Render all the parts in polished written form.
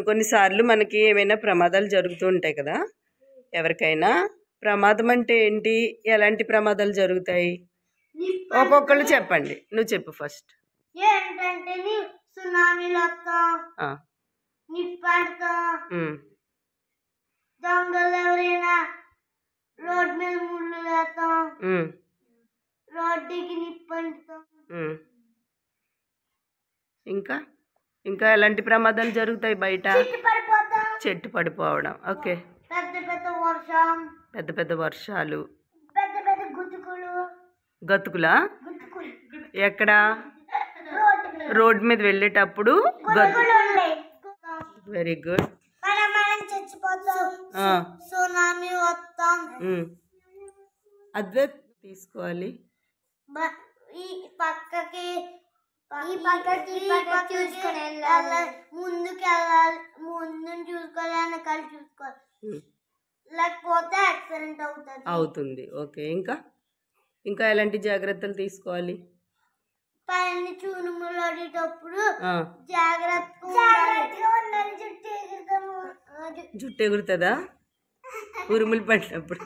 కొన్నిసార్లు మనకి ఏమైనా ప్రమాదాలు జరుగుతూ ఉంటాయి కదా, ఎవరికైనా. ప్రమాదం అంటే ఏంటి, ఎలాంటి ప్రమాదాలు జరుగుతాయి? ఒక్కొక్కళ్ళు చెప్పండి. నువ్వు చెప్పు ఫస్ట్. ఏంటంటే సునామీలు వస్తాం, నిప్పంటాం, దొంగలు ఎవరైనా రోడ్ మీద ముళ్ళు వేస్తాం, రోడ్డుకి నిప్పంటాం. ఇంకా ఇంకా ఎలాంటి ప్రమాదాలు జరుగుతాయి బయట? చెట్టు పడిపోవడం. ఓకే. పెద్ద పెద్ద వర్షాలు, గతుకులా? ఎక్కడ? రోడ్ మీద వెళ్ళేటప్పుడు వెరీ గుడ్. అదే తీసుకోవాలి. పక్కకి చూసుకొని వెళ్ళాలి, ముందుకు వెళ్ళాలి, ముందు చూసుకోవాలి, వెనకాల చూసుకోవాలి, లేకపోతే యాక్సిడెంట్ అవుతుంది. ఓకే. ఇంకా ఇంకా ఎలాంటి జాగ్రత్తలు తీసుకోవాలి? పైన చూనుములు ఆడేటప్పుడు జాగ్రత్తగా ఉండాలి. జుట్టు ఎగురుతుందా ఉరుములు పడినప్పుడు?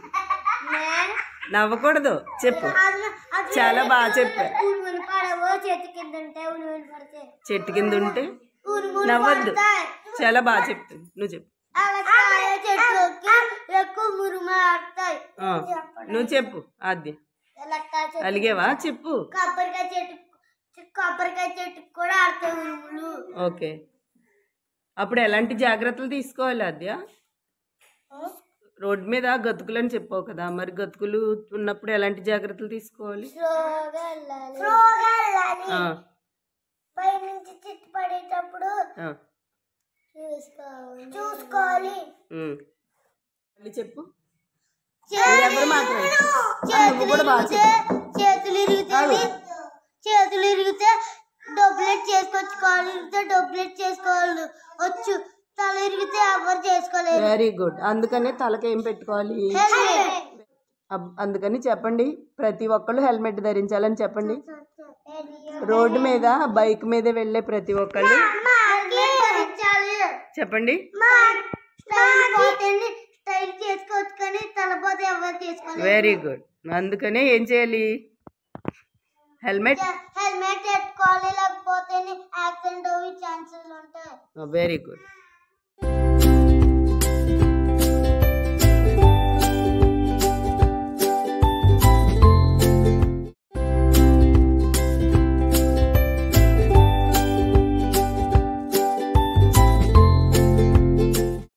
నవ్వకూడదు, చెప్పు. చాలా బాగా చెప్పా. చెట్టు కింద ఉంటే నవ్వద్దు. చాలా బాగా చెప్తుంది. నువ్వు చెప్పు. నువ్వు చెప్పు. ఆద్య అలిగేవా? చెప్పు. కొబ్బరికాయ చెట్టు కూడా ఆడతాయి ఉరుములు. ఓకే. అప్పుడు ఎలాంటి జాగ్రత్తలు తీసుకోవాలి ఆద్య? రోడ్ మీద గతుకులు అని చెప్పావు కదా, మరి గతుకులు ఉన్నప్పుడు ఎలాంటి జాగ్రత్తలు తీసుకోవాలి? పైనుంచి చెట్టు పడేటప్పుడు చూసుకోవాలి. చెప్పు. చేతులు ఇరిగితే డొబ్లెట్ చేసుకొచ్చుకోవాలి, డొబ్లెట్ చేసుకోవాలి వచ్చు. తల ఇరిగితే ఎవరు చేసుకోలేదు. Very good. అందుకనే తలకి ఏం పెట్టుకోవాలి? అందుకని చెప్పండి, ప్రతి ఒక్కళ్ళు హెల్మెట్ ధరించాలని చెప్పండి. రోడ్డు మీద బైక్ మీద వెళ్ళే ప్రతి ఒక్కళ్ళు చెప్పండి. Very good. అందుకనే ఏం చేయాలి? హెల్మెట్ పెట్టుకోవాలి, లేకపోతే యాక్సిడెంట్ అయ్యే ఛాన్సెస్ ఉంటాయి. Very good.